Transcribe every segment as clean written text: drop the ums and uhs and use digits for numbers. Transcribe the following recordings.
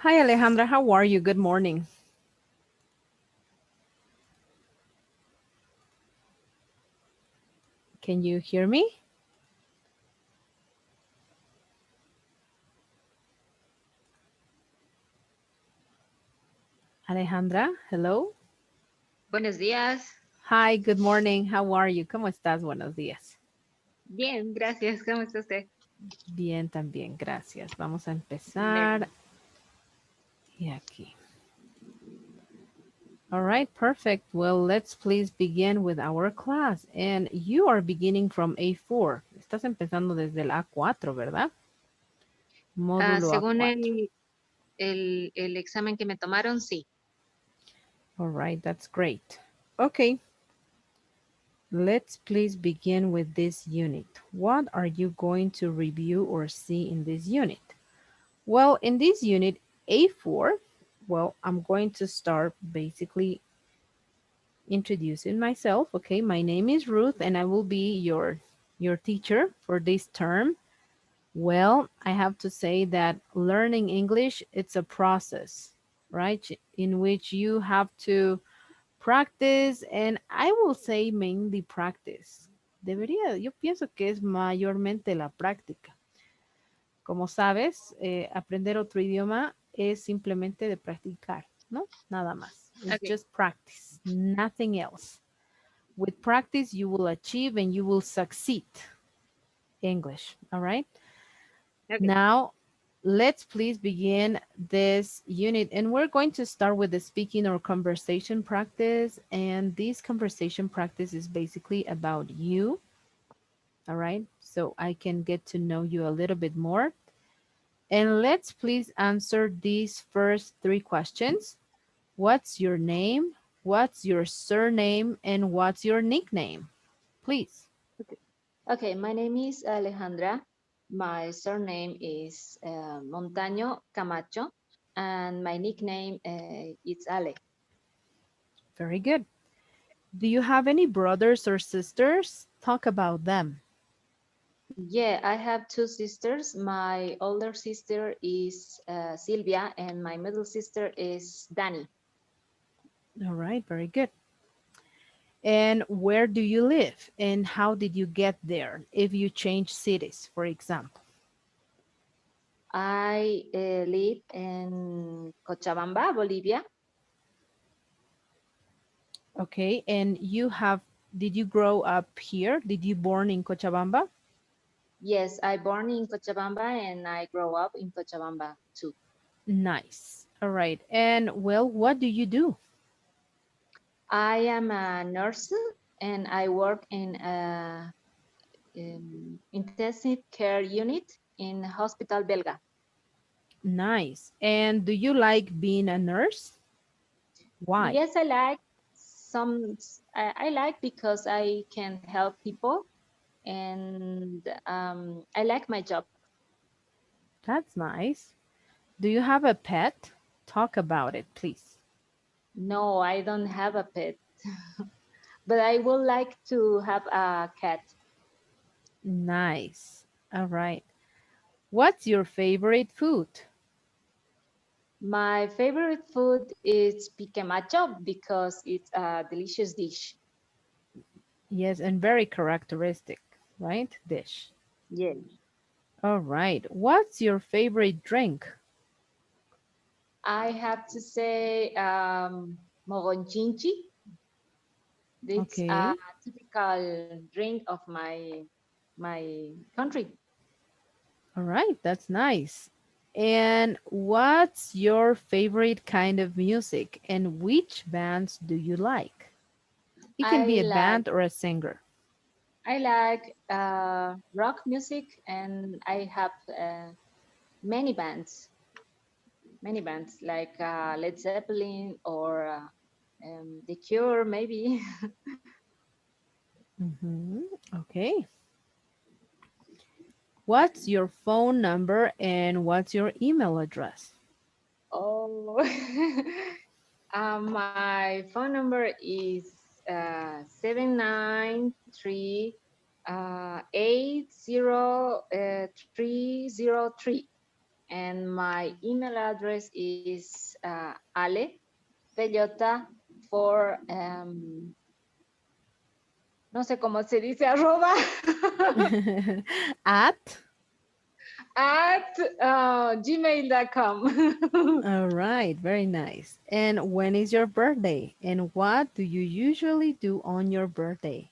Hi, Alejandra. How are you? Good morning. Can you hear me? Alejandra, hello. Buenos días. Hi, good morning. How are you? ¿Cómo estás? Buenos días. Bien, gracias. ¿Cómo está usted? Bien, también, gracias. Vamos a Bueno. empezar. Y aquí. All right, perfect. Well, let's please begin with our class. And you are beginning from A4. Estás empezando desde el A4, ¿verdad? Módulo Según A4. el examen que me tomaron, sí. All right, that's great. Okay, let's please begin with this unit. What are you going to review or see in this unit? Well, in this unit, A4, well, I'm going to start basically introducing myself. Okay, my name is Ruth and I will be your teacher for this term. Well, I have to say that learning English, it's a process, right? In which you have to practice, and I will say mainly practice. Yo pienso que es mayormente la práctica. Como sabes, aprender otro idioma es simplemente de practicar, ¿no? Nada más. It's Okay, just practice, nothing else. With practice, you will achieve and you will succeed English, all right? okay, Now, let's please begin this unit. And we're going to start with the speaking or conversation practice. And this conversation practice is basically about you, all right? So I can get to know you a little bit more. And let's please answer these first three questions. What's your name? What's your surname? And what's your nickname? Please. okay. Okay, my name is Alejandra. My surname is Montaño Camacho, and my nickname is Ale. Very good. Do you have any brothers or sisters? Talk about them. Yeah, I have two sisters. My older sister is Silvia, and my middle sister is Dani. All right, very good. And where do you live? And how did you get there if you change cities, for example? I live in Cochabamba, Bolivia. Okay, and did you grow up here? Did you born in Cochabamba? Yes, I born in Cochabamba and I grow up in Cochabamba too. Nice. All right. And well, what do you do? I am a nurse and I work in a intensive care unit in Hospital Belga. Nice. And do you like being a nurse? Why? Yes, I like some. I like because I can help people and I like my job. That's nice. Do you have a pet? Talk about it, please. No, I don't have a pet, but I would like to have a cat. Nice. All right. What's your favorite food? My favorite food is pique macho because it's a delicious dish. Yes, and very characteristic, right? Dish. Yes. All right. What's your favorite drink? I have to say mogonchinchi. It's a Okay. typical drink of my country. All right. That's nice. And what's your favorite kind of music and which bands do you like? It can be I a like band or a singer. I like rock music and I have many bands like Led Zeppelin or The Cure maybe. Hmm. Okay. What's your phone number and what's your email address? Oh, my phone number is 793 80 303. and my email address is Ale Bellota for no sé cómo se dice arroba At? at gmail.com. All right, very nice. And when is your birthday? And what do you usually do on your birthday?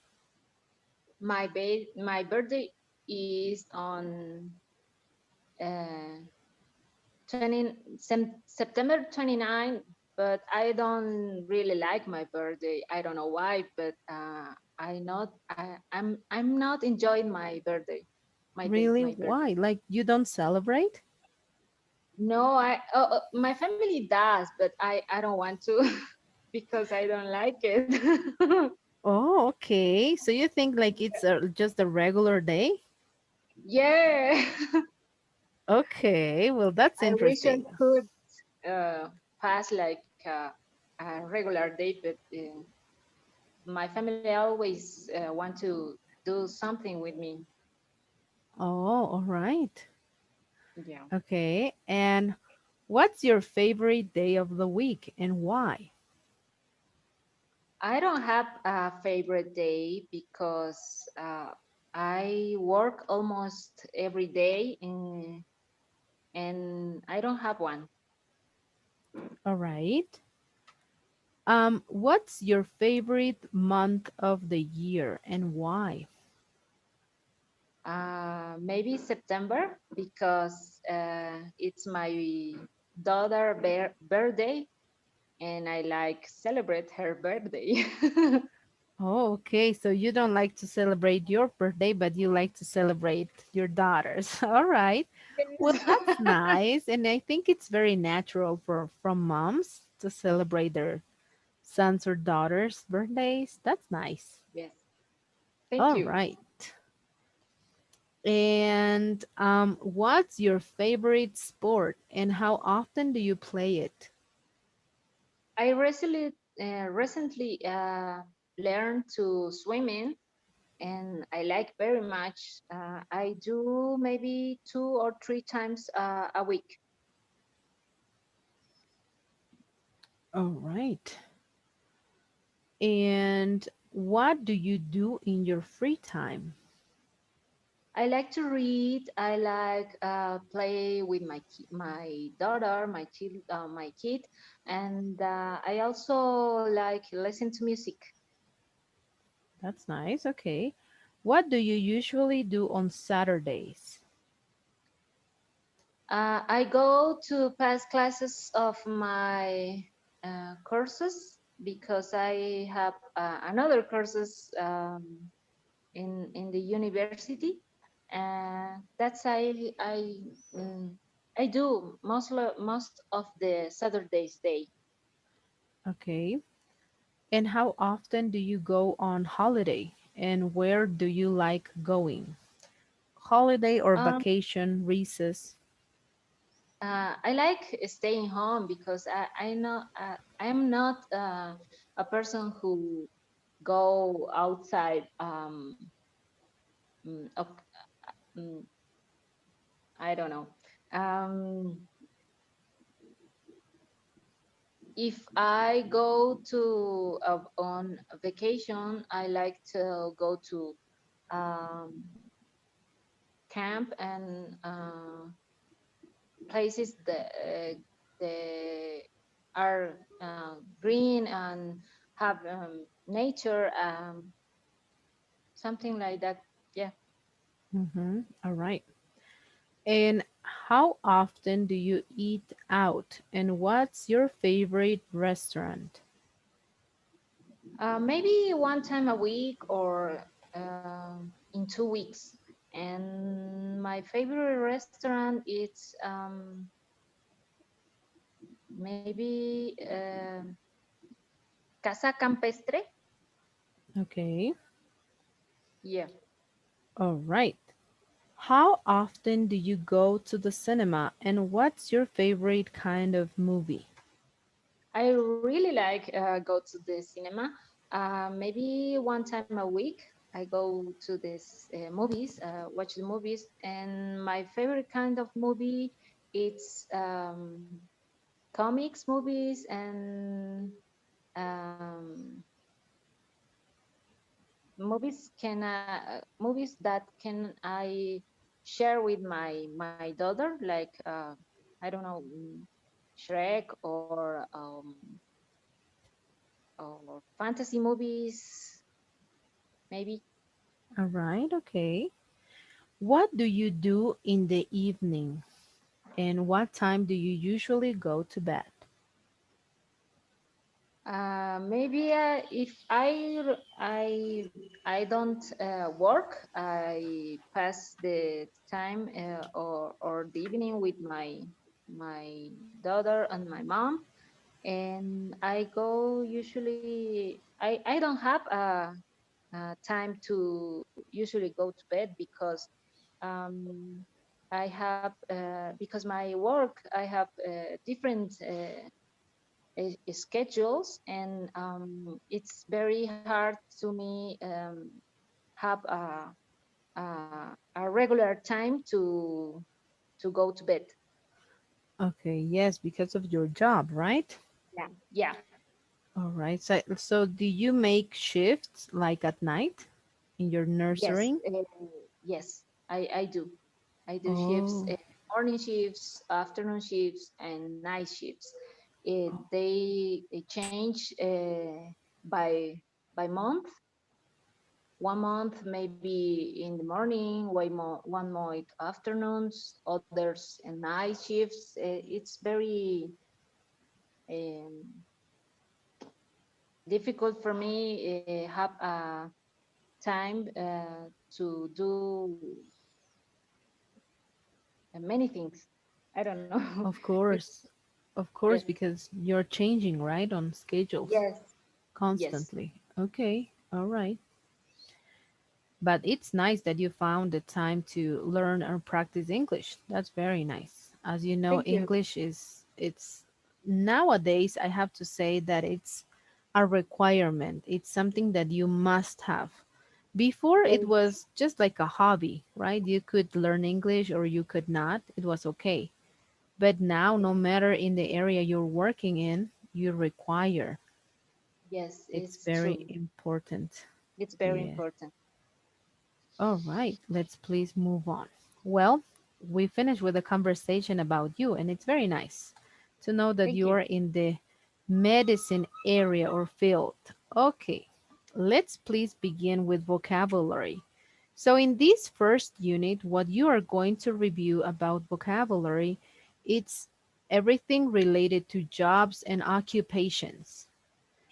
My birthday is on uh, 20, September 29, but I don't really like my birthday. I don't know why, but I'm not enjoying my birthday, Really? my birthday. Why? Like you don't celebrate? No, my family does, but I don't want to because I don't like it. Oh, okay. So you think like it's just a regular day? Yeah, Okay, well, that's I wish I interesting. could pass like a regular day, but my family always want to do something with me. Oh, all right. Yeah. Okay. And what's your favorite day of the week and why? I don't have a favorite day because I work almost every day and I don't have one. All right. What's your favorite month of the year and why? Maybe September because it's my daughter birthday and I like celebrate her birthday. Oh, okay. So you don't like to celebrate your birthday, but you like to celebrate your daughter's. All right. Well, Yes. that's nice, and I think it's very natural for from moms to celebrate their sons or daughters' birthdays. That's nice. Yes. Thank All you. right. And what's your favorite sport and how often do you play it? I recently learned to swimming and I like very much. I do maybe 2 or 3 times a week. All right. And what do you do in your free time? I like to read. I like play with my daughter, my kid, and I also like listen to music. That's nice. Okay. What do you usually do on Saturdays? I go to past classes of my courses because I have another courses in the university. That's mm, I do most of the Saturday's day. Okay. And how often do you go on holiday? And where do you like going? Holiday or Um, vacation, recess? I like staying home because I know I'm not a person who go outside. Mm, ok- mm, I don't know. Um, if I go to on a vacation, I like to go to um, camp and places that the are green and have nature, something like that. Yeah, Mm-hmm. All right. And how often do you eat out? And what's your favorite restaurant? maybe 1 time a week or in 2 weeks. And my favorite restaurant is maybe Casa Campestre. Okay. Yeah. All right. How often do you go to the cinema? And what's your favorite kind of movie? I really like go to the cinema. Maybe 1 time a week. I go to these movies, watch the movies, and my favorite kind of movie. It's comics, movies, and um, movies that can I share with my daughter, like I don't know, Shrek or fantasy movies, maybe. All right, okay. What do you do in the evening? And what time do you usually go to bed? Maybe if I don't work, I pass the time or the evening with my daughter and my mom, and I go usually. I don't have time to usually go to bed because um, I have because my work I have different schedules, and it's very hard to me have a regular time to go to bed. Okay, yes, because of your job, right? Yeah, yeah, All right. So do you make shifts like at night in your yes, nursery? yes. I do. I do shifts, Oh, morning shifts, afternoon shifts, and night shifts. They change by month. 1 month maybe in the morning, 1 month afternoons, others night shifts. It's very um, difficult for me have time to do many things. I don't know. of It's course. Of yes, course, because you're changing, right, on schedules yes, yes, constantly. Okay, all right. But it's nice that you found the time to learn or practice English. That's very nice. As you know, thank you. English is it's nowadays I have to say that it's a requirement. It's something that you must have. Before it Yes, was just like a hobby, right? You could learn English or you could not. It was okay. But now no matter in the area you're working in, you require. yes, It's it's very true. important. It's very Yeah. important. All right, let's please move on. Well, we finished with a conversation about you, and it's very nice to know that Thank you you. are in the medicine area or field. Okay, let's please begin with vocabulary. So, in this first unit, what you are going to review about vocabulary, it's everything related to jobs and occupations.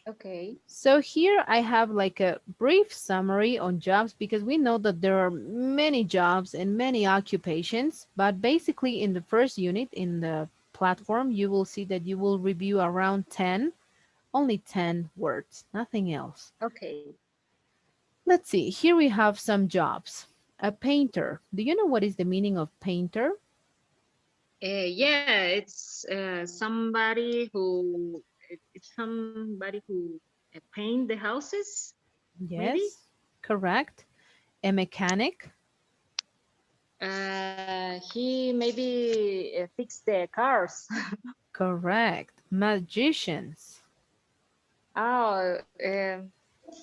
Okay, So here I have like a brief summary on jobs because we know that there are many jobs and many occupations, but basically in the first unit in the platform, you will see that you will review around 10, only 10 words, nothing else. okay. Let's see, here we have some jobs. A painter. Do you know what is the meaning of painter? Yeah, it's it's somebody who paint the houses, maybe. Yes, correct. A mechanic. He maybe fix the cars. Correct. Magicians. Oh,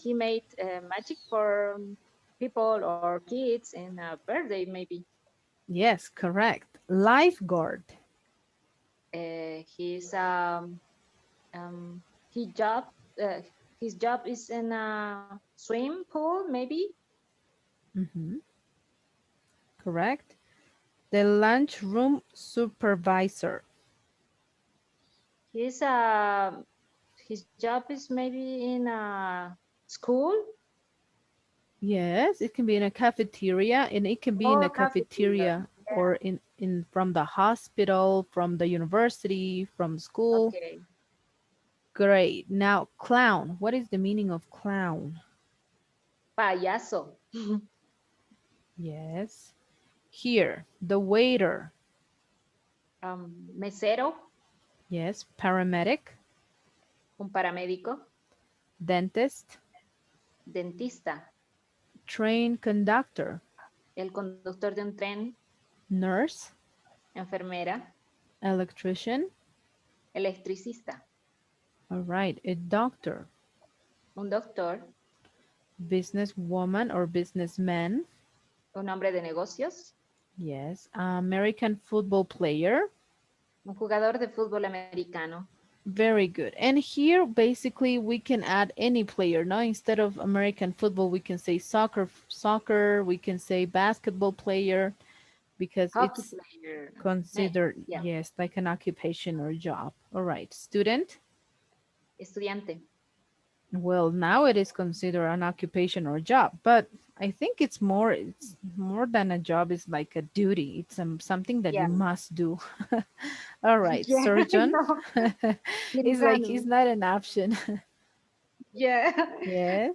he made magic for people or kids in a birthday, maybe. Yes, correct. Lifeguard. His um, his job uh, his job is in a swim pool, maybe. Mhm. Correct. The lunchroom supervisor. He's his job is maybe in a school Yes, it can be in a cafeteria and it can be in or a cafeteria. cafeteria Yeah. or in from the hospital, from the university, from school. Okay. Great. Now, clown. What is the meaning of clown? Payaso. Yes. Here, the waiter. Mesero, Yes. Paramedic, un paramédico, dentist, dentista, train conductor, el conductor de un tren, nurse, enfermera, Electrician. electricista, All right. A doctor. un doctor, Businesswoman or businessman. un hombre de negocios, Yes. American football player. un jugador de fútbol americano, Very good. And here, basically, we can add any player. Now, instead of American football, we can say soccer. We can say basketball player because hockey it's player, considered, yeah, yes, like an occupation or job. All right. Student. estudiante, Well, now it is considered an occupation or job, but I think it's more than a job. It's like a duty. It's something that yeah, you must do. All right. yeah, Surgeon. no, It's like it's cirujano, not an option. yeah, Yes.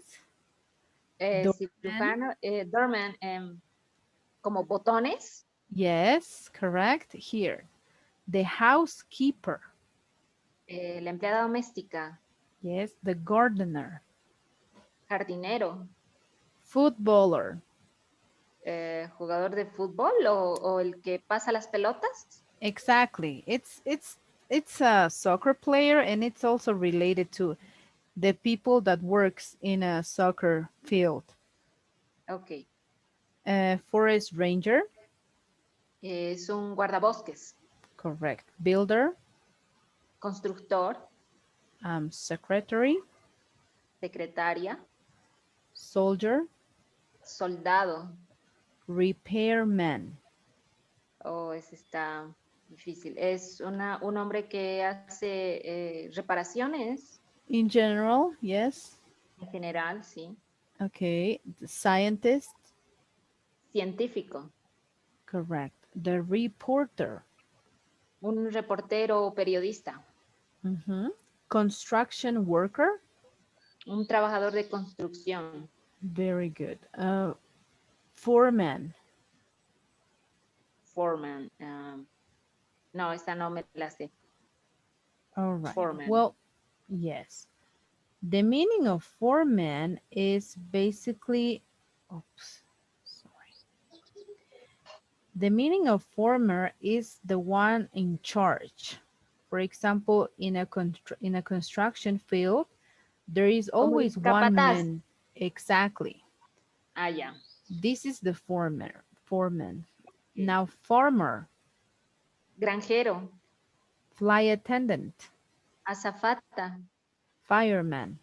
Doorman. cirujano, doorman, como botones, Yes, correct. Here. The housekeeper. la empleada doméstica, Yes, the gardener. jardinero, Footballer. jugador de fútbol o el que pasa las pelotas. Exactly. It's a soccer player and it's also related to the people that works in a soccer field. Ok, Forest ranger. es un guardabosques, Correct. Builder. constructor, Secretary. secretaria, Soldier. soldado. Repairman. Oh, ese está difícil. Es un hombre que hace reparaciones In general, yes. en general, sí. Okay. The scientist. Científico, Correct. The reporter. un reportero o periodista, Mhm. Construction worker. un trabajador de construcción, Very good. Foreman. foreman. No, esa no me la sé. All right. Foreman. Well, yes. The meaning of foreman is basically, oops, sorry. The meaning of former is the one in charge. For example, in a construction field, there is Como always el one capataz. man. Exactly. Ah, ya. This is the foreman. Foreman. Ok. Now, farmer, Granjero, fly attendant, azafata, fireman,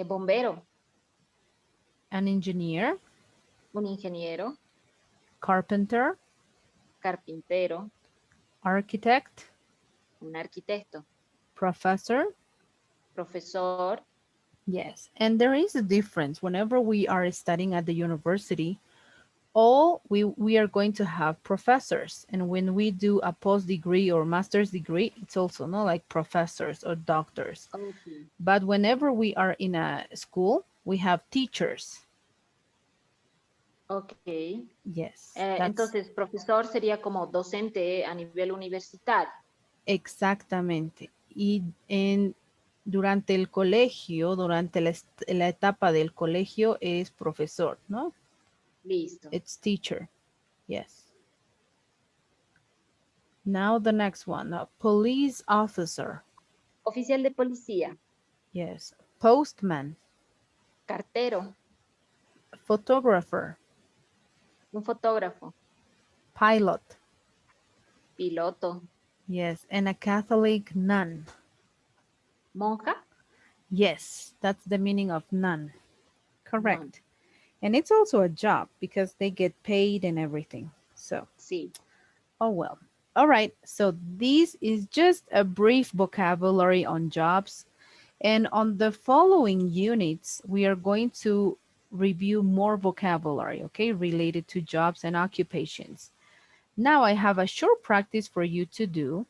bombero, an engineer, un ingeniero, carpenter, carpintero, architect, un arquitecto, professor. profesor. Yes, and there is a difference whenever we are studying at the university. All we are going to have professors, and when we do a post degree or master's degree, it's also not like professors or doctors. Ok. But whenever we are in a school, we have teachers. Ok. Yes, that's Entonces, profesor sería como docente a nivel universitario. exactamente. Y durante el colegio, durante la etapa del colegio es profesor, ¿no? Listo. It's teacher. Yes. Now the next one, police officer. Oficial de policía, Yes. Postman, cartero, photographer, un fotógrafo, pilot. piloto, Yes, and a Catholic nun. monja, Yes, that's the meaning of nun. non. Correct. And it's also a job because they get paid and everything. So, Sí. oh well. All right. So, this is just a brief vocabulary on jobs. And on the following units, we are going to review more vocabulary, okay, related to jobs and occupations. Now, I have a short practice for you to do.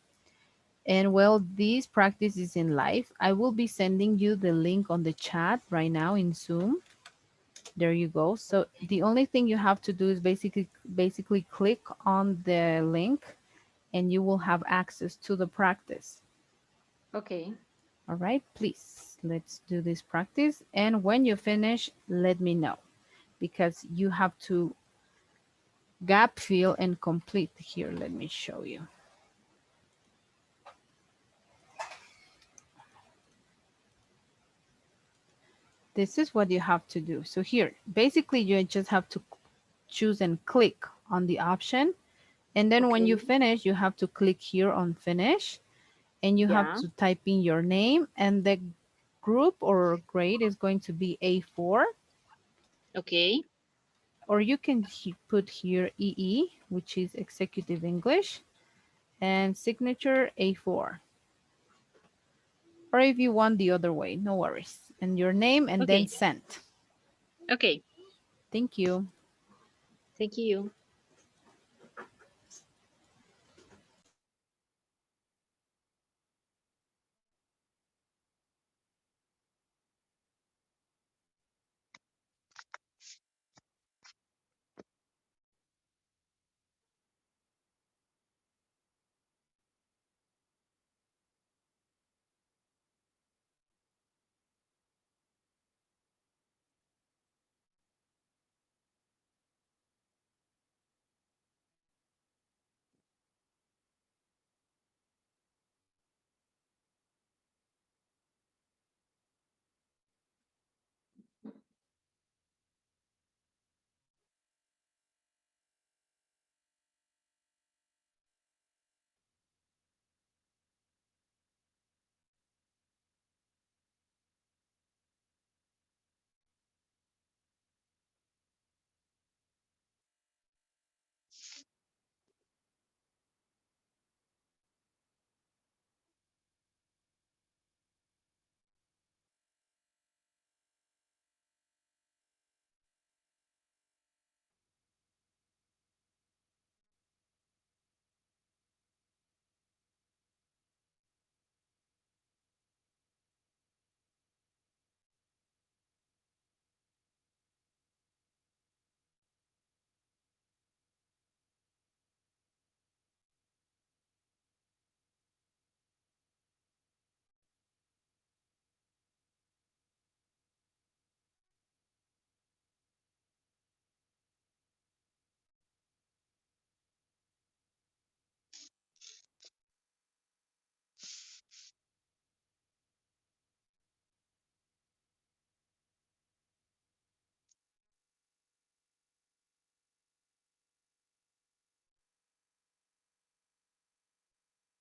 And well, this practice is in live. I will be sending you the link on the chat right now in Zoom. There you go. So the only thing you have to do is basically click on the link and you will have access to the practice. Ok. All right, please, let's do this practice. And when you finish, let me know because you have to gap fill and complete here. Let me show you. This is what you have to do. So here, basically you just have to choose and click on the option. And then when you Okay. finish, you have to click here on finish and you have Yeah. to type in your name and the group or grade is going to be A4, Okay. or you can put here EE, which is Executive English, and signature A4. Or if you want the other way, no worries. And your name and then Okay. send. Okay. Thank you. Thank you.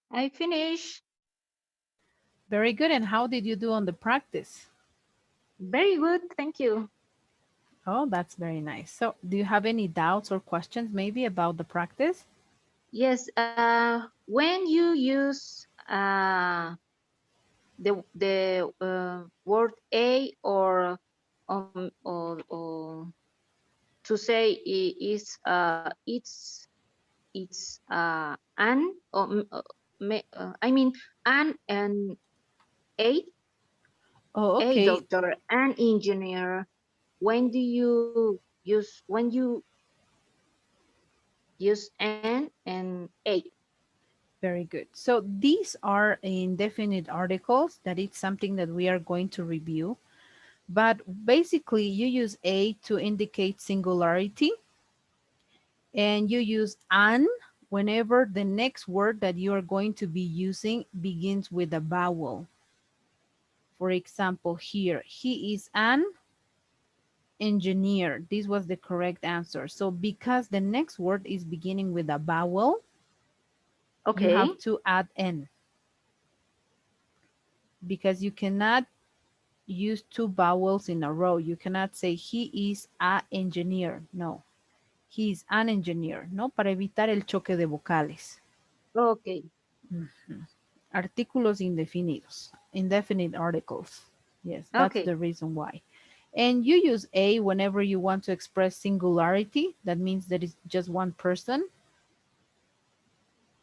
I finish. Very good. And how did you do on the practice? Very good. Thank you. Oh, that's very nice. So, do you have any doubts or questions maybe about the practice? Yes. When you use the word a or to say it's an or I mean an and a Oh, a okay. doctor, an engineer. When do you use an and a? Very good. So, these are indefinite articles. That is something that we are going to review. But basically, you use a to indicate singularity, and you use an whenever the next word that you are going to be using begins with a vowel. For example, here, he is an engineer. This was the correct answer. So because the next word is beginning with a vowel, you Okay. have to add n, because you cannot use two vowels in a row. You cannot say he is a engineer. No, he is an engineer. No, para evitar el choque de vocales. Okay. Mhm. Artículos indefinidos, indefinite articles. Yes, that's Okay. the reason why. And you use a whenever you want to express singularity. That means that it's just one person.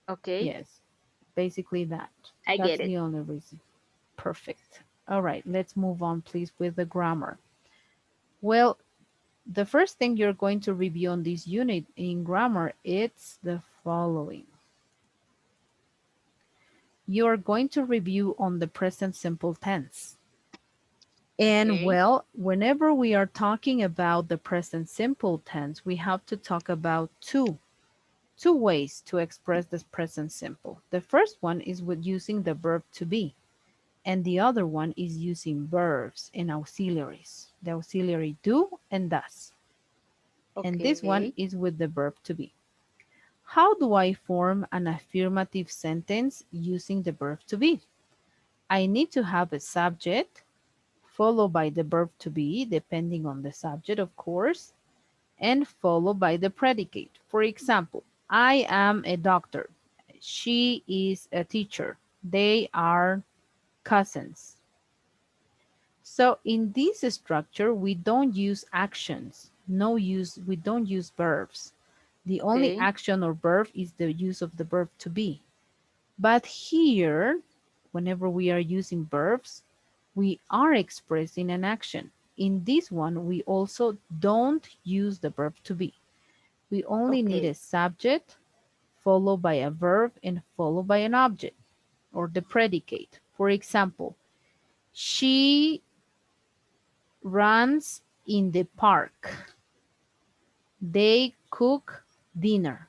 Okay. Yes, basically that. I That's get it. the only reason. Perfect. All right, let's move on, please, with the grammar. Well, the first thing you're going to review on this unit in grammar, it's the following. You're going to review on the present simple tense. And Okay. well, whenever we are talking about the present simple tense, we have to talk about two ways to express this present simple. The first one is with using the verb to be. and the other one is using verbs and auxiliaries. The auxiliary do and does. And this Okay. one is with the verb to be. How do I form an affirmative sentence using the verb to be? I need to have a subject followed by the verb to be, depending on the subject, of course, and followed by the predicate. For example, I am a doctor. She is a teacher. They are cousins. So in this structure, we don't use actions. We don't use verbs. The only Okay. action or verb is the use of the verb to be. But here, whenever we are using verbs, we are expressing an action. In this one, we also don't use the verb to be. We only need Okay. a subject followed by a verb and followed by an object or the predicate. For example, she runs in the park. They cook dinner.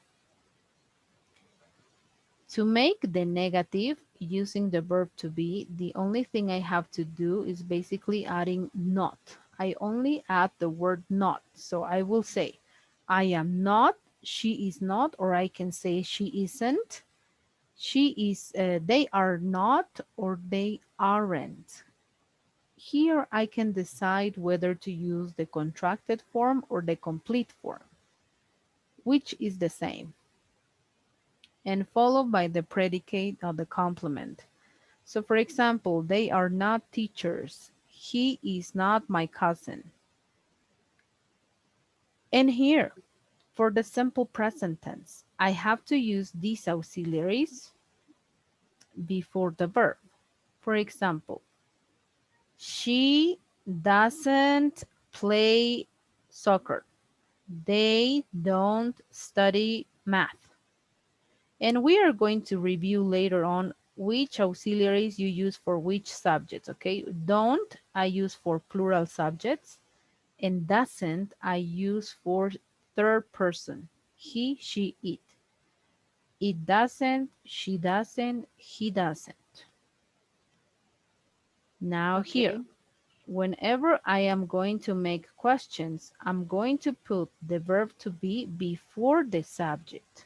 To make the negative using the verb to be, the only thing I have to do is basically adding not. I only add the word not. So I will say, I am not, she is not, or I can say she isn't. They are not, or they aren't. Here I can decide whether to use the contracted form or the complete form, which is the same, and followed by the predicate of the complement. So for example, they are not teachers. He is not my cousin. And here, for the simple present tense, I have to use these auxiliaries before the verb. For example, she doesn't play soccer. They don't study math. And we are going to review later on which auxiliaries you use for which subjects, okay? Don't I use for plural subjects, and doesn't I use for third person. He, she, it. It doesn't, she doesn't, he doesn't. Now here, Okay. whenever I am going to make questions, I'm going to put the verb to be before the subject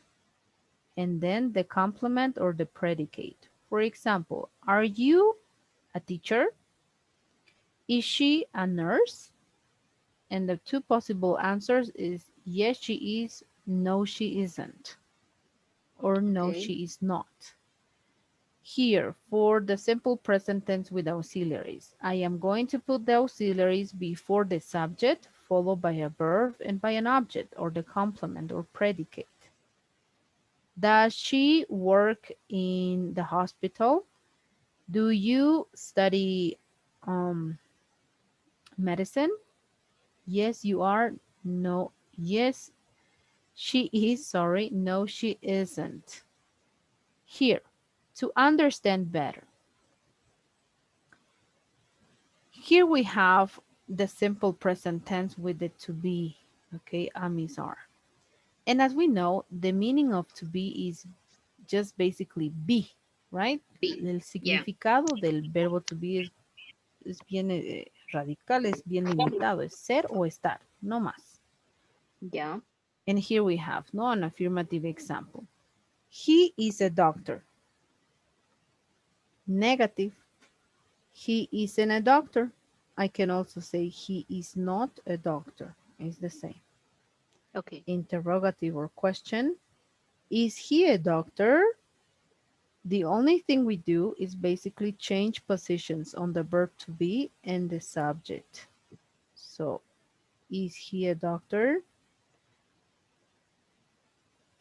and then the complement or the predicate. For example, are you a teacher? Is she a nurse? And the two possible answers is yes, she is, no, she isn't, or no, Okay. she is not. Here, for the simple present tense with auxiliaries, I am going to put the auxiliaries before the subject, followed by a verb and by an object, or the complement or predicate. Does she work in the hospital? Do you study um, medicine? Yes, you are. No, yes, she is. Sorry, no, she isn't. Here, to understand better, here we have the simple present tense with the to be, okay, amis are. And as we know, the meaning of to be is just basically be, right? B. El Yeah. significado del verbo to be es bien radical, es bien limitado, es ser o estar, no más. Yeah. And here we have no an affirmative example. He is a doctor. Negative. He isn't a doctor. I can also say he is not a doctor. It's the same. Okay. Interrogative or question. Is he a doctor? The only thing we do is basically change positions on the verb to be and the subject. So, is he a doctor?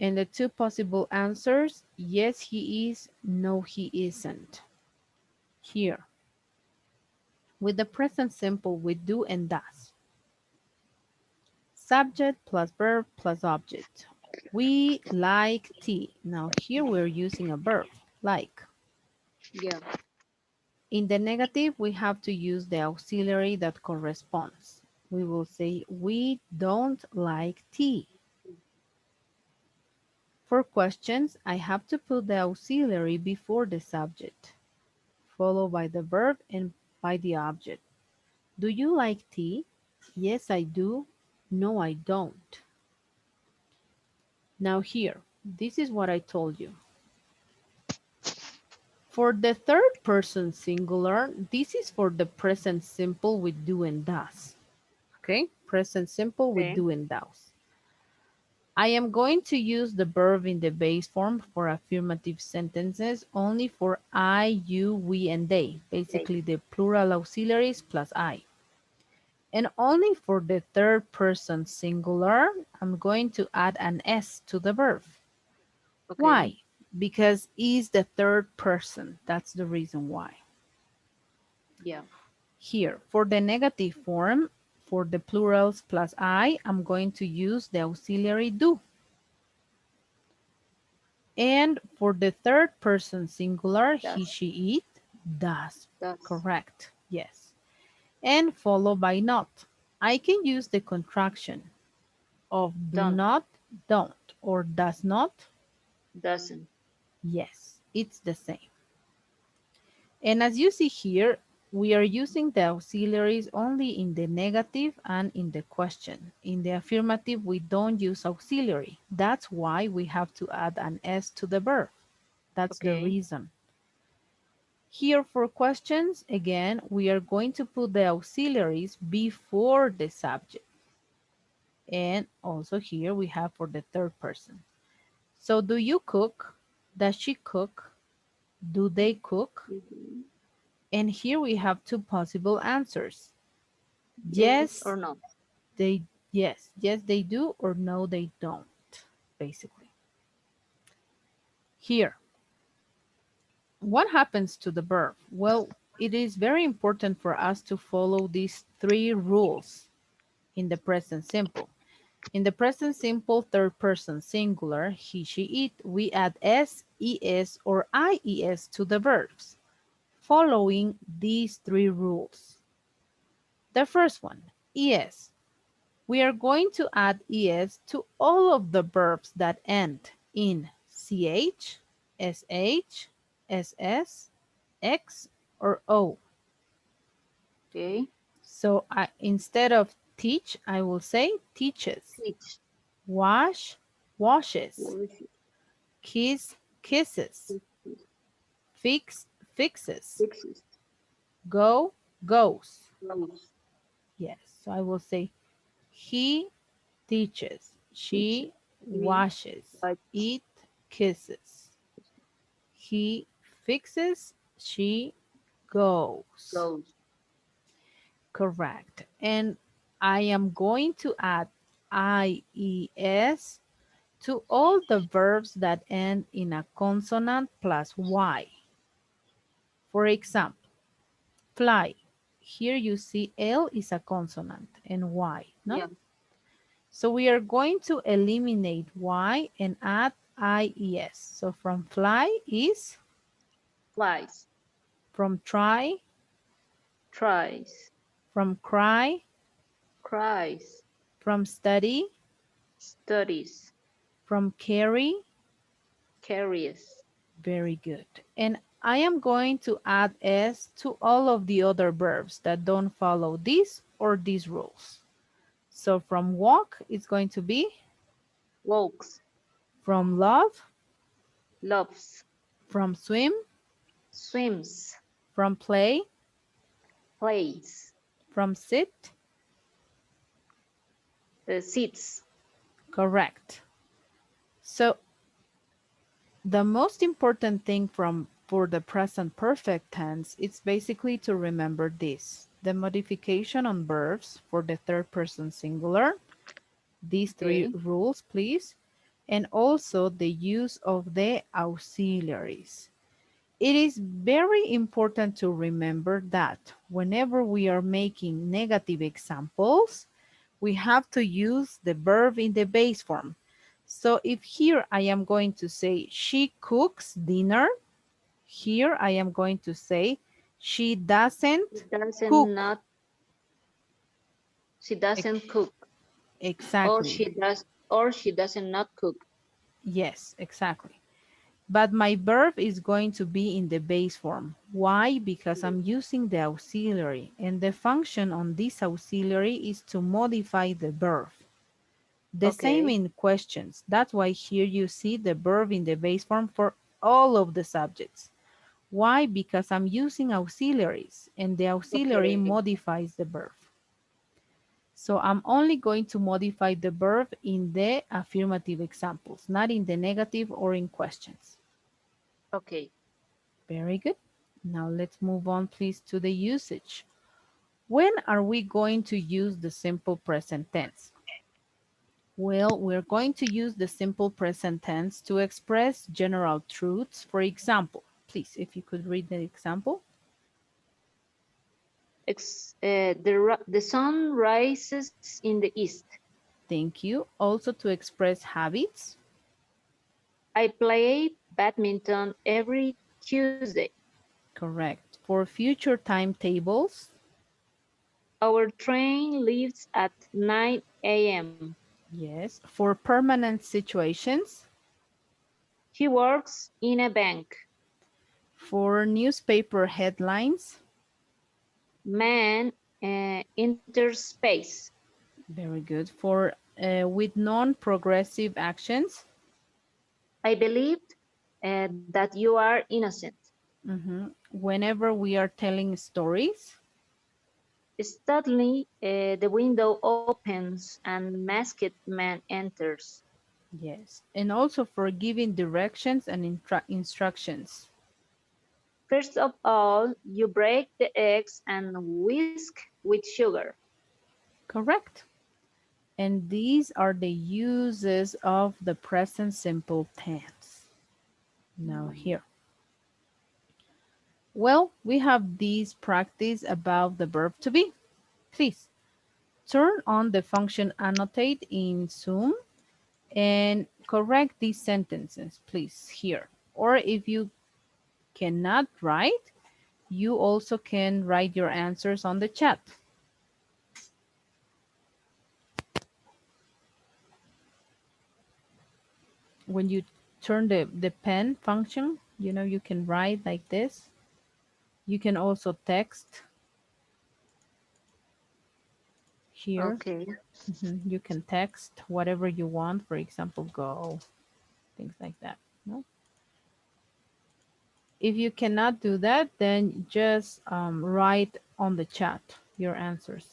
And the two possible answers, yes, he is, no, he isn't. Here, with the present simple, we do and does. Subject plus verb plus object. We like tea. Now here we're using a verb, like. Yeah. In the negative, we have to use the auxiliary that corresponds. We will say, we don't like tea. For questions, I have to put the auxiliary before the subject. followed by the verb and by the object. Do you like tea? Yes, I do. No, I don't. Now here, this is what I told you. For the third person singular, this is for the present simple with do and does. Okay? Present simple with Okay. do and does. I am going to use the verb in the base form for affirmative sentences only for I, you, we, and they. Okay. Basically the plural auxiliaries plus I. And only for the third person singular, I'm going to add an S to the verb. Okay. Why? Because is the third person. That's the reason why. Yeah. Here, for the negative form, for the plurals plus I, I'm going to use the auxiliary do. And for the third person singular, he, Does. she, it, does. Does. Correct. Yes. And followed by not. I can use the contraction of do Don't. not, don't, or does not. Doesn't. Yes, it's the same. And as you see here, we are using the auxiliaries only in the negative and in the question. In the affirmative, we don't use auxiliary. That's why we have to add an S to the verb. That's the Okay. reason. Here for questions, again, we are going to put the auxiliaries before the subject. And also here we have for the third person. So do you cook? Does she cook? Do they cook? Mhm. And here we have two possible answers. Yes or Yes, no? they yes they do or no they don't, basically. Here, what happens to the verb? Well, it is very important for us to follow these three rules in the present simple. In the present simple third person singular, he, she, it, we add s, es, or ies to the verbs, following these three rules. The first one, es. We are going to add es to all of the verbs that end in ch, sh, ss, x, or o. Okay. So instead of teach, I will say teaches, Teach. wash, washes, Worship. kiss, kisses, Fixes. fix, fixes, Fixes. go, goes. Close. Yes, so I will say he teaches, Teach. she We. washes, Watch. it kisses, he fixes, she goes. Close. Correct. And I am going to add ies to all the verbs that end in a consonant plus y. For example, fly. Here you see L is a consonant and Y, no? Yeah. So we are going to eliminate Y and add IES. So from fly is, Flies. from try, Tries. from cry, Cries. from study, Studies. from carry. Carries. Very good. And I am going to add S to all of the other verbs that don't follow this or these rules. So from walk, it's going to be Walks. from love, Loves. from swim, Swims. from play, Plays. from sit. Sits. Correct. So the most important thing for the present perfect tense is basically to remember this. The modification on verbs for the third person singular, these three Okay. rules, please, and also the use of the auxiliaries. It is very important to remember that whenever we are making negative examples, we have to use the verb in the base form. So if here I am going to say she cooks dinner, here I am going to say she doesn't She doesn't cook. not. She Ex- doesn't cook. Or Exactly. she does. Or she doesn't not cook. Yes, exactly. But my verb is going to be in the base form. Why? Because I'm using the auxiliary, and the function on this auxiliary is to modify the verb. The same Okay. in questions. That's why here you see the verb in the base form for all of the subjects. Why? Because I'm using auxiliaries, and the auxiliary Okay. modifies the verb. So I'm only going to modify the verb in the affirmative examples, not in the negative or in questions. Okay. Very good. Now let's move on, please, to the usage. When are we going to use the simple present tense? Well, we're going to use the simple present tense to express general truths. For example, please, if you could read the example. The sun rises in the east. Thank you. Also to express habits. I play badminton every Tuesday. Correct. For future timetables. Our train leaves at 9 a.m. Yes. For permanent situations. He works in a bank. For newspaper headlines. Man enters space. Very good. For with non-progressive actions. I believed that you are innocent. Whenever we are telling stories. Suddenly, the window opens and masked man enters. Yes. And also for giving directions and instructions. First of all, you break the eggs and whisk with sugar. Correct. And these are the uses of the present simple tense. Now here. Well, we have this practice about the verb to be. Please turn on the function annotate in Zoom and correct these sentences, please, here. Or if you cannot write, you also can write your answers on the chat. When you turn the pen function, you can write like this. You can also text here. Okay. You can text whatever you want, for example, go, things like that. No? If you cannot do that, then just write on the chat your answers.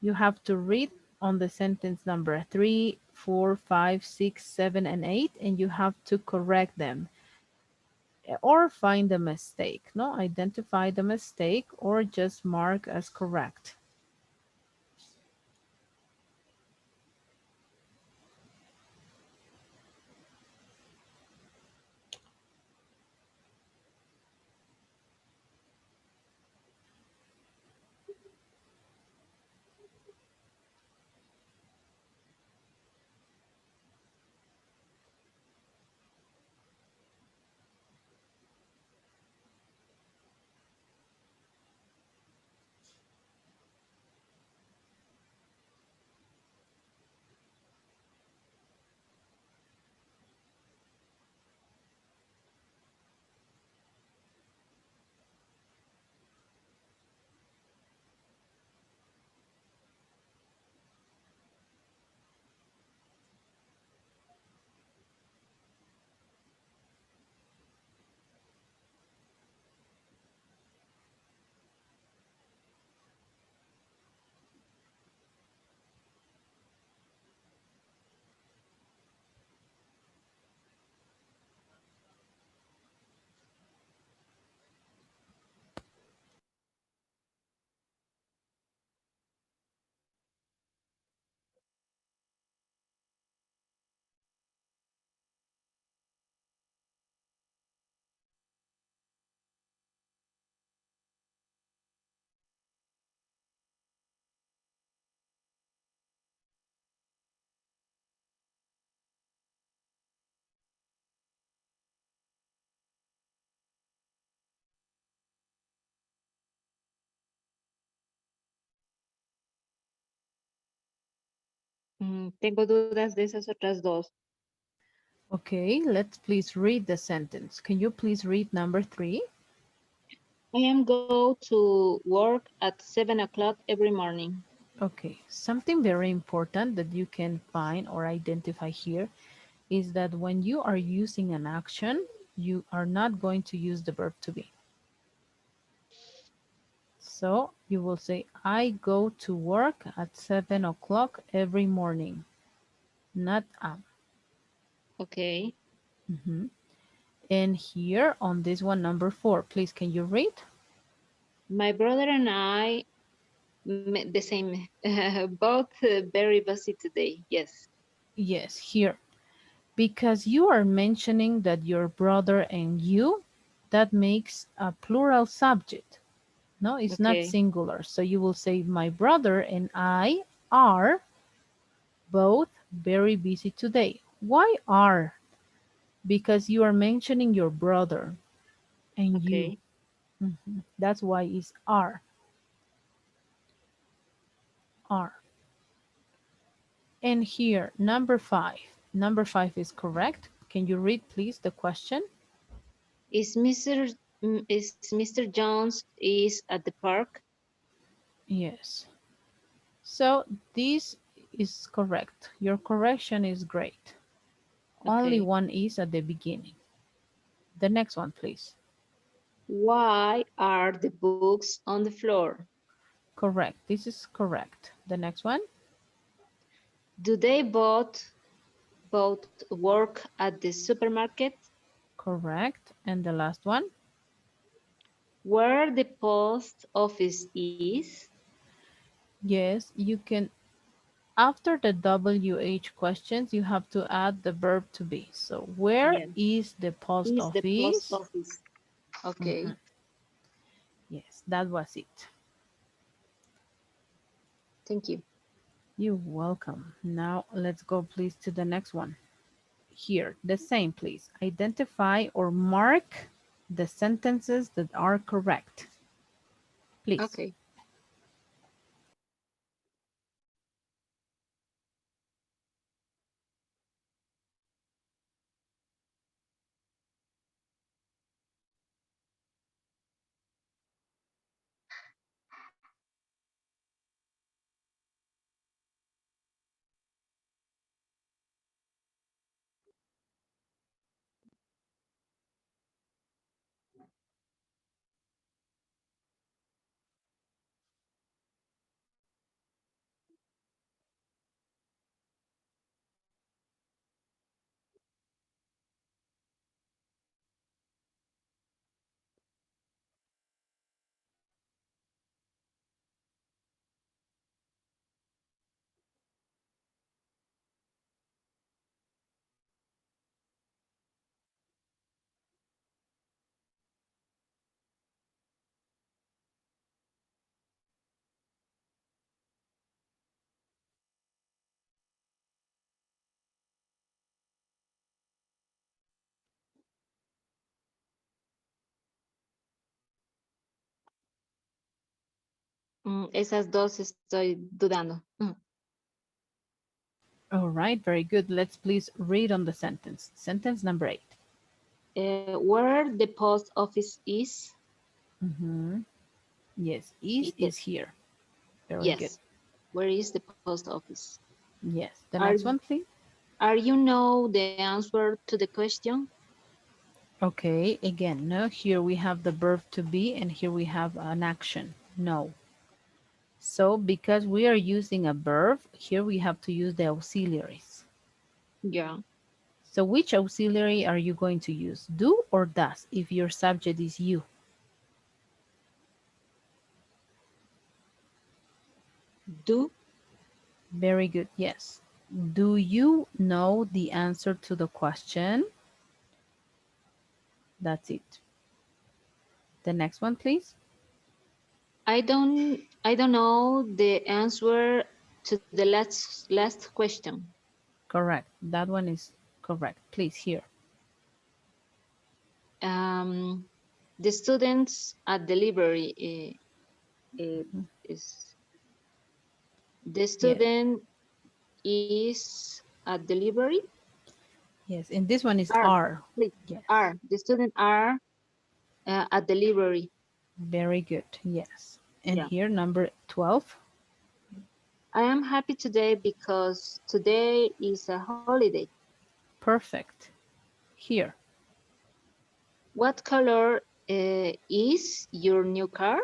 You have to read on the sentence number 3, 4, 5, 6, 7, and 8, and you have to correct them or find a mistake. No, identify the mistake or just mark as correct. Tengo dudas de esas otras dos. Okay, let's please read the sentence. Can you please read number 3? I am go to work at 7 o'clock every morning. Okay, something very important that you can find or identify here is that when you are using an action, you are not going to use the verb to be. So you will say, I go to work at 7 o'clock every morning, not am. Okay. Mhm. And here on this one, number 4, please, can you read? My brother and I, the same, both very busy today. Yes. Yes, here. Because you are mentioning that your brother and you, that makes a plural subject. No, it's not Okay. singular. So you will say, my brother and I are both very busy today. Why are? Because you are mentioning your brother and you. Okay. That's why it's are. Are. And here, number 5. Number 5 is correct. Can you read, please, the question? Is Mr. Jones is at the park? Yes. So this is correct. Your correction is great. Only Okay. one is at the beginning. The next one, please. Why are the books on the floor? Correct. This is correct. The next one. Do they both work at the supermarket? Correct. And the last one. Where the post office is? Yes, you can. After the WH questions, you have to add the verb to be. So, where Yes. is the post Is the post office? office? Mhm. Okay. Yes, that was it. Thank you. You're welcome. Now, let's go, please, to the next one. Here, the same, please. Identify or mark the sentences that are correct. Please. Okay. Esas dos estoy dudando. All right, very good. Let's please read on the sentence. Sentence number 8. Where the post office is? Mhm. Yes, is here. Very good. Yes. Where is the post office? Yes. The Are next one, please. are you know the answer to the question? Okay, again, no, here we have the verb to be and here we have an action. No. So because we are using a verb, here we have to use the auxiliaries. Yeah. So which auxiliary are you going to use? Do or does if your subject is you? Do Very good. Yes. Do you know the answer to the question? That's it. The next one, please. I don't know the answer to the last question. Correct. That one is correct. Please here. Um, the students at the library is the Yes. student. is a delivery. Yes, and this one is Are, are. please, Yes, are. The student are a delivery. very good. Yes. And Yeah. here, number 12. I am happy today because today is a holiday. Perfect. Here. What color is your new car?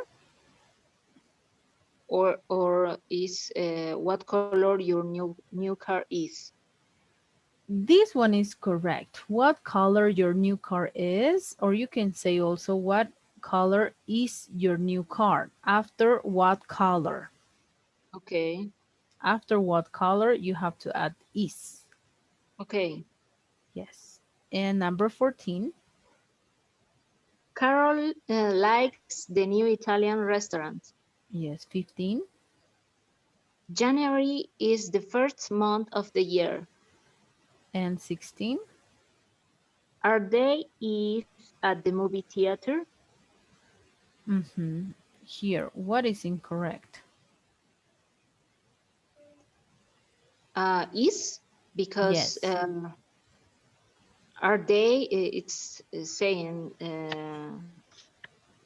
Or is what color your new car is? This one is correct. What color your new car is, or you can say also what color is your new car. After what color? Okay. After what color, you have to add is. Okay. Yes. And number 14. Carol likes the new Italian restaurant. Yes, 15 January is the first month of the year. and 16. Our day is at the movie theater. Mm-hmm. Here, what is incorrect? Is because Yes. our day it's saying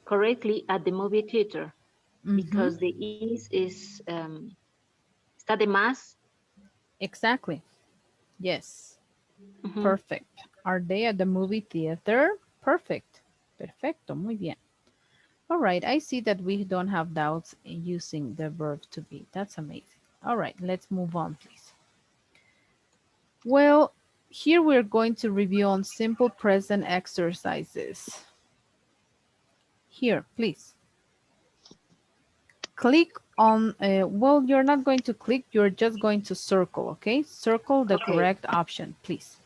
correctly at the movie theater Mm-hmm. because the is está de más. Exactly. Yes. Mhm. Perfect. Are they at the movie theater? Perfect. Perfecto. Muy bien. All right. I see that we don't have doubts in using the verb to be. That's amazing. All right. Let's move on, please. Well, here we're going to review on simple present exercises. Here, please. Click on, well, you're not going to click, you're just going to circle, okay? Circle the Okay. correct option, please.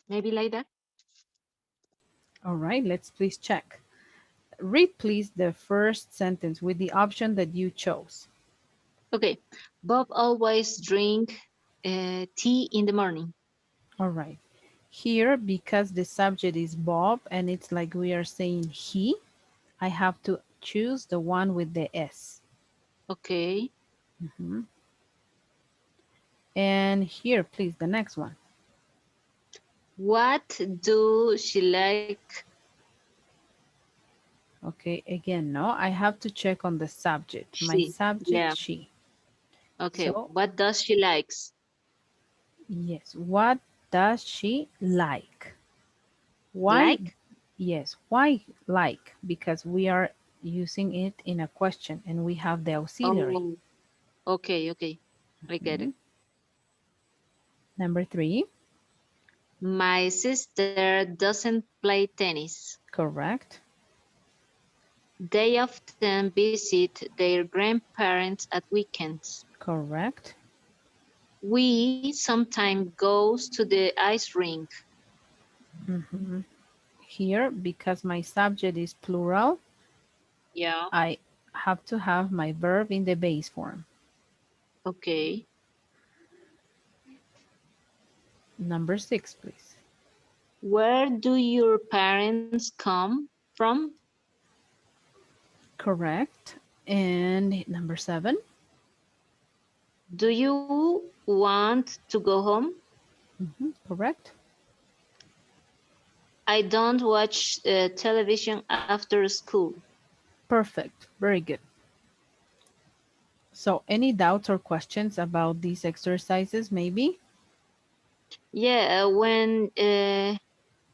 Maybe like that. All right, let's please check. Read, please, the first sentence with the option that you chose. Okay. Bob always drink tea in the morning. All right. Here, because the subject is Bob and it's like we are saying he, I have to choose the one with the S. Okay. Mhm. And here, please, the next one. What do she like? Okay, again, no, I have to check on the subject. My She. subject, Yeah. she. Okay. So, What does she likes? yes, what does she like? Why? Like? Yes, why like? Because we are using it in a question and we have the auxiliary. Oh, okay, okay. I get Mhm. it. Number 3, My sister doesn't play tennis. correct, They often visit their grandparents at weekends. correct. We sometimes goes to the ice rink. Mhm. Here, because my subject is plural, Yeah. I have to have my verb in the base form. Okay. Number 6, please. Where do your parents come from? Correct. And number 7. Do you want to go home? Correct. I don't watch television after school. Perfect. Very good. So, any doubts or questions about these exercises, maybe? Yeah, when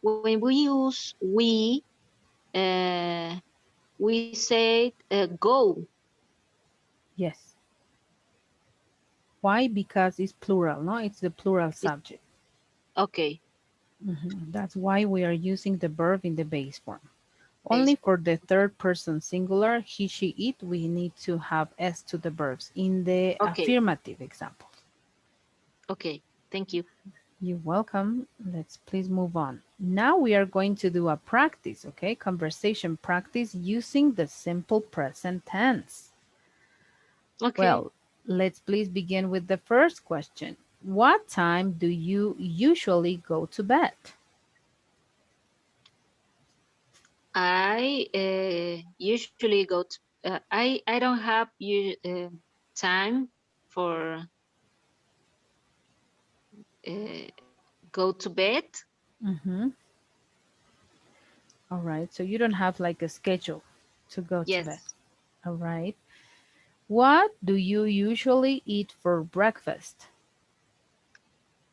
we use uh, we say go. Yes. Why? Because it's plural, no? It's the plural It, subject. okay, That's why we are using the verb in the base form. Only baseball. for the third person singular, he, she, it, we need to have s to the verbs in the Okay, affirmative examples. okay. Thank you. You're welcome. Let's please move on. Now we are going to do a practice, okay? Conversation practice using the simple present tense. Okay. Well, let's please begin with the first question. What time do you usually go to bed? I usually go to. I don't have time for uh, go to bed. Mm-hmm. All right. So you don't have like a schedule to go to bed. Yes, All right. What do you usually eat for breakfast?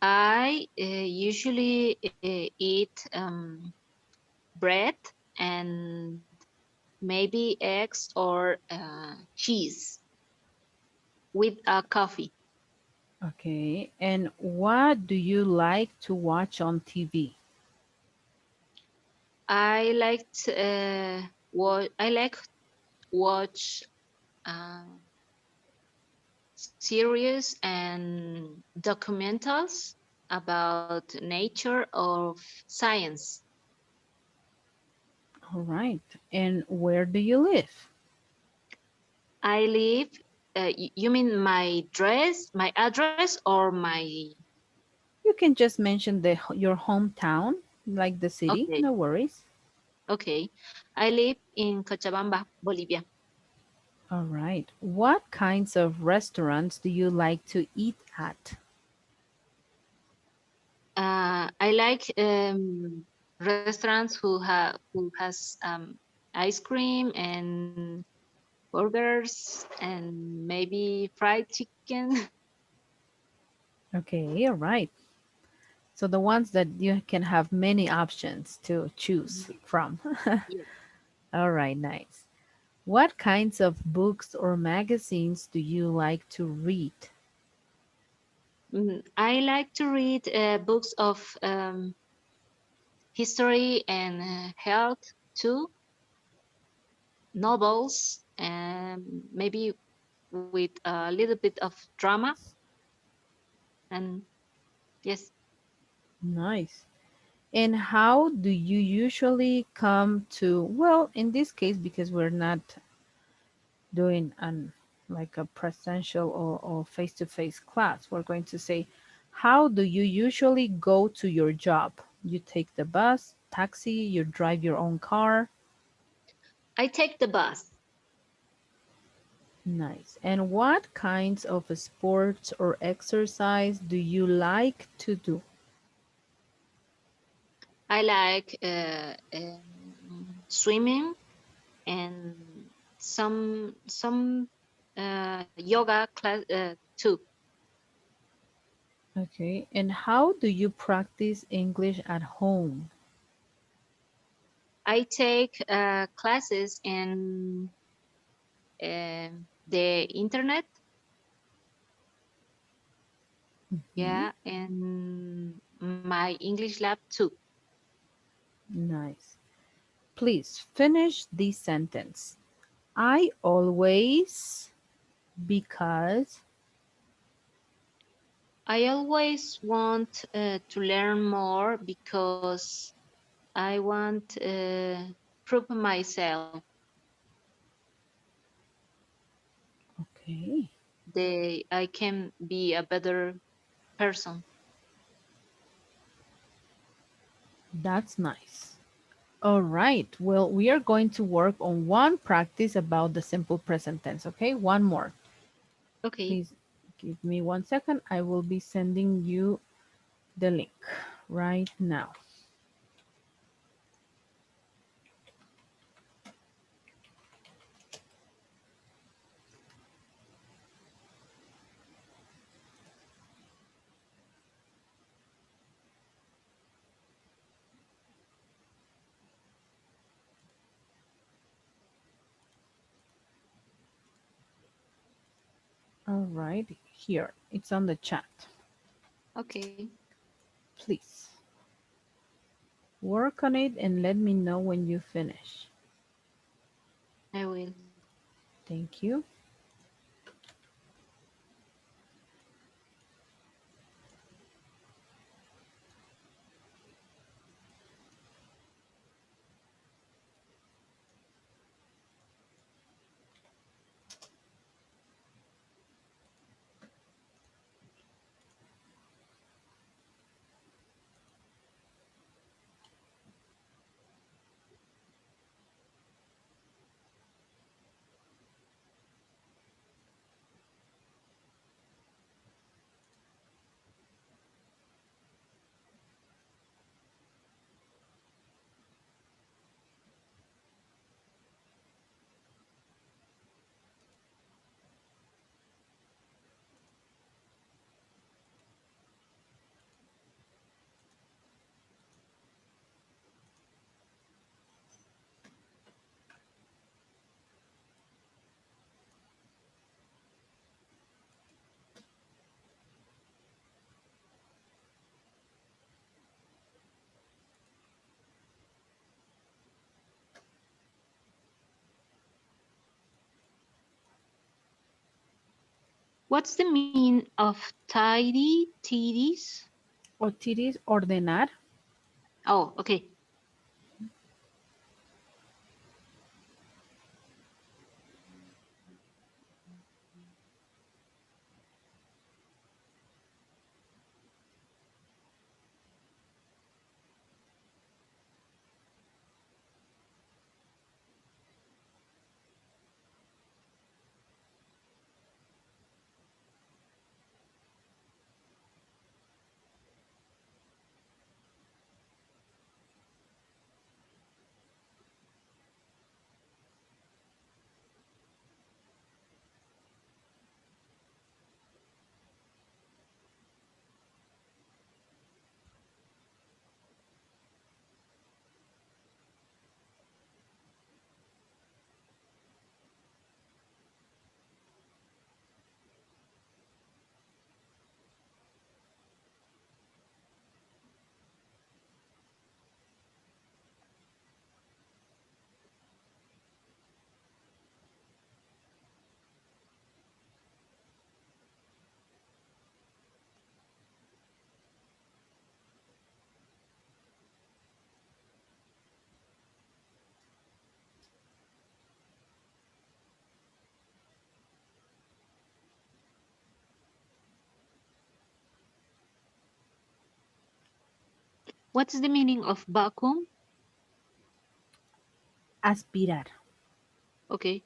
I usually eat bread and maybe eggs or cheese with a coffee. Okay. And what do you like to watch on TV? I liked I like watch uh, series and documentals about nature of science. All right. And where do you live? I live. You mean my address, or my? You can just mention your hometown, like the city. Okay, No worries. okay. I live in Cochabamba, Bolivia. All right. What kinds of restaurants do you like to eat at? I like restaurants who has ice cream and burgers and maybe fried chicken. Okay, all right. So the ones that you can have many options to choose Ye- from. Yes. All right, nice. What kinds of books or magazines do you like to read? I like to read books of history and health too, novels, and maybe with a little bit of drama. And yes, Nice. And how do you usually come to, well, in this case, because we're not doing an like a presential or face-to-face class, we're going to say, how do you usually go to your job? You take the bus, taxi, you drive your own car. I take the bus. Nice. And what kinds of sports or exercise do you like to do? I like swimming and some yoga class too. Okay. And how do you practice English at home? I take classes in the internet, Mhm. yeah, and my English lab too. Nice. Please finish this sentence. I always, because, I always want to learn more because I want prove myself. I can be a better person. That's nice. All right. Well, we are going to work on one practice about the simple present tense. Okay, one more. Okay. Please give me 1 second. I will be sending you the link right now. All right, here it's on the chat. Okay. Please work on it and let me know when you finish. I will. Thank you. What's the meaning of tidy, tidies? Otiris, ordenar. Oh, okay. What's the meaning of vacuum? Aspirar. Okay.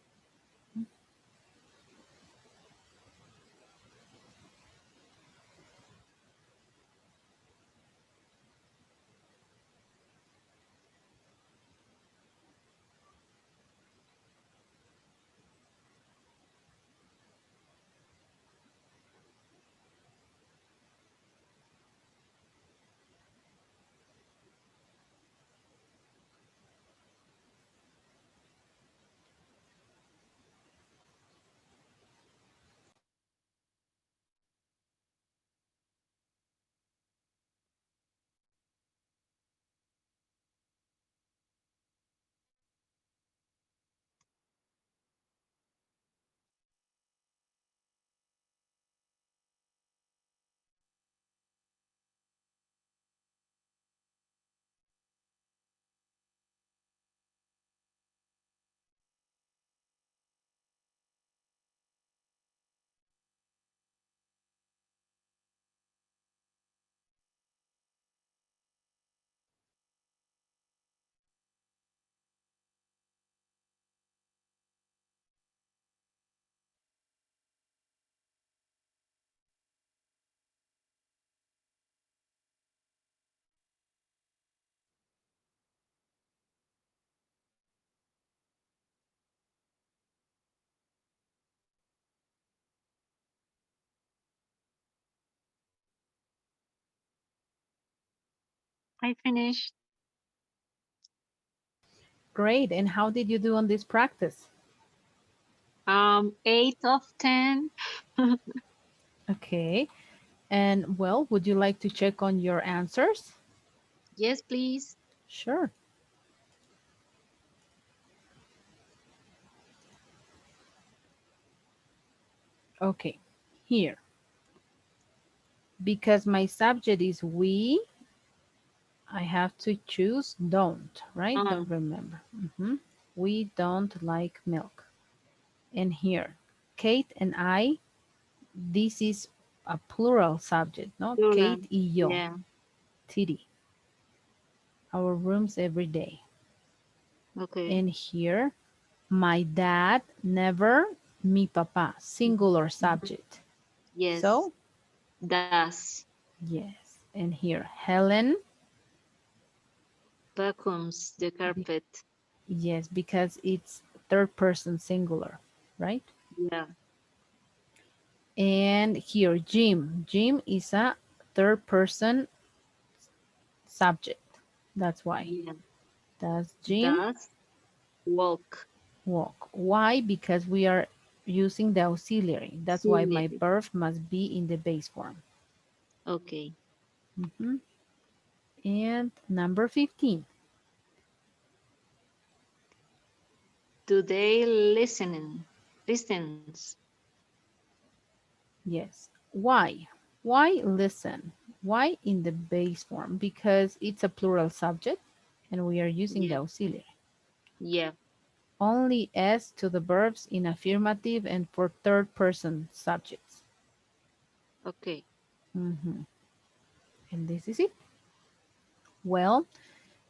I finished. Great. And how did you do on this practice? 8 of 10. Okay. And well, would you like to check on your answers? Yes, please. Sure. Okay. Here. Because my subject is we, I have to choose don't, right? Don't remember. We don't like milk. And here, Kate and I, this is a plural subject, no? Plural. Kate y yo, Yeah. Titi, our rooms every day. Okay. And here, my dad never, mi papá, singular Mhm. subject. Yes. So, Das yes. And here, Helen, vacuums the be- carpet. yes, because it's third person singular, right? Yeah. And here, Jim. Jim is a third person subject. That's why. Yeah. Does Jim Das walk. walk? Why? Because we are using the auxiliary. That's why my Auxiliary. verb must be in the base form. Okay. Mhm. And number 15. Do they listening? Listens. Yes. Why? Why listen? Why in the base form? Because it's a plural subject and we are using the Yeah. auxiliary. Yeah. Only S to the verbs in affirmative and for third person subjects. Okay. Mhm. And this is it. Well,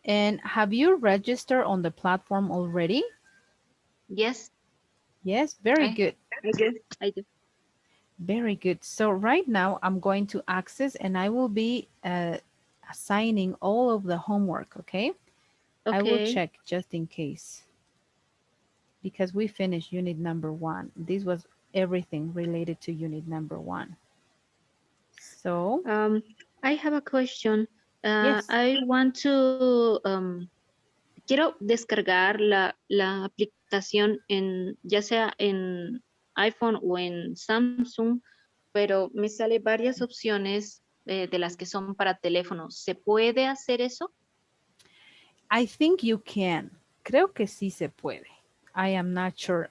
and have you registered on the platform already? Yes. Yes, very I good. I do. I do. Very good. So right now I'm going to access and I will be assigning all of the homework, okay? I will Okay. check just in case because we finished unit number 1. This was everything related to unit number 1. So, Um, I have a question. yes, I want to quiero descargar la aplicación en ya sea en iPhone o en Samsung, pero me sale varias opciones de las que son para teléfonos. ¿Se puede hacer eso? I think you can. Creo que sí se puede. I am not sure.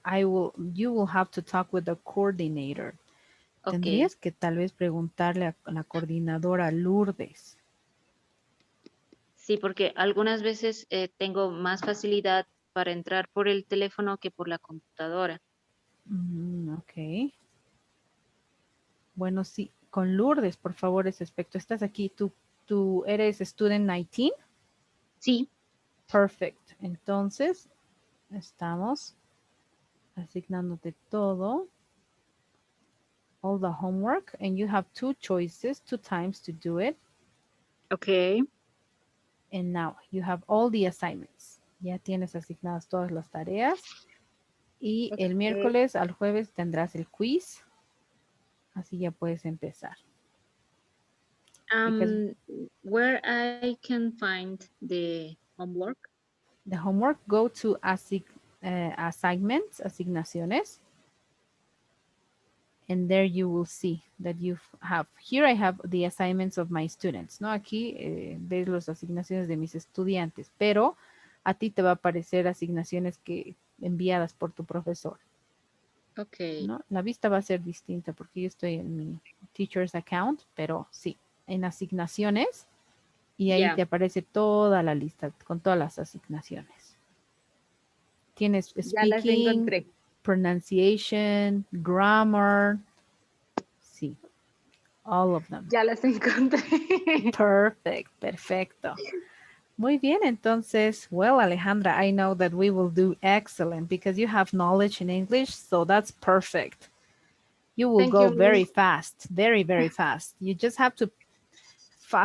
You will have to talk with the coordinator. Ok. Tendrías que tal vez preguntarle a la coordinadora Lourdes. Sí, porque algunas veces tengo más facilidad para entrar por el teléfono que por la computadora. Ok. Bueno, sí, con Lourdes, por favor, ese aspecto. ¿Estás aquí? ¿Tú eres student 19? Sí, Perfect. Entonces, estamos asignándote todo, all the homework, and you have two choices, two times to do it. ok, And now you have all the assignments. Ya tienes asignadas todas las tareas. Y el ok. miércoles al jueves tendrás el quiz. Así ya puedes empezar. Because Um, where I can find the homework? the homework go to assignments, asignaciones. And there you will see that you have, here I have the assignments of my students, ¿no? Aquí ves las asignaciones de mis estudiantes, pero a ti te va a aparecer asignaciones que enviadas por tu profesor, Ok, ¿no? La vista va a ser distinta porque yo estoy en mi teacher's account, pero sí, en asignaciones y ahí te ya, aparece toda la lista con todas las asignaciones. Tienes ya las speaking, encontré. pronunciation, grammar, sí, all of them. Ya las encontré. Perfect, perfecto. Muy bien, entonces, well, Alejandra, I know that we will do excellent because you have knowledge in English, so that's perfect. You will Thank go you, very Miss. fast, very, very fast. You just have to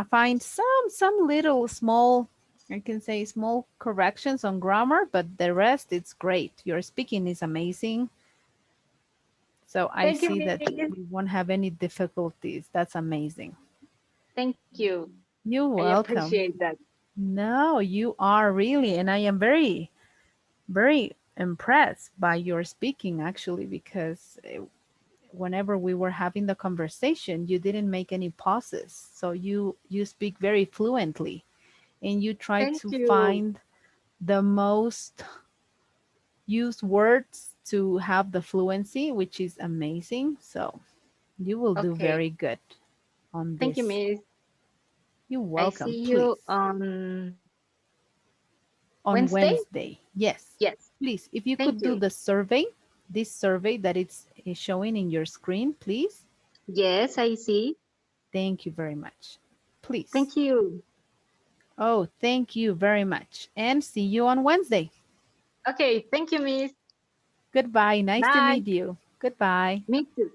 find some little small, I can say small corrections on grammar, but the rest it's great. Your speaking is amazing. So I Thank you, see that Miss. you won't have any difficulties. That's amazing. Thank you. You're I welcome. appreciate that. No, you are really, and I am very, very impressed by your speaking actually, because whenever we were having the conversation, you didn't make any pauses. So you speak very fluently, and you try Thank to you. find the most used words to have the fluency, which is amazing. So you will do Okay. very good on Thank you, this. Miss. You're I welcome. see you Please. on On Wednesday. Wednesday. Yes. Yes. Please, if you Thank could do you. the survey, this survey that it's showing in your screen, please. Yes, I see. Thank you very much. Please. Thank you. Oh, thank you very much. And see you on Wednesday. Okay. Thank you, Miss. Goodbye. Nice to Bye. meet you. Goodbye. Me too.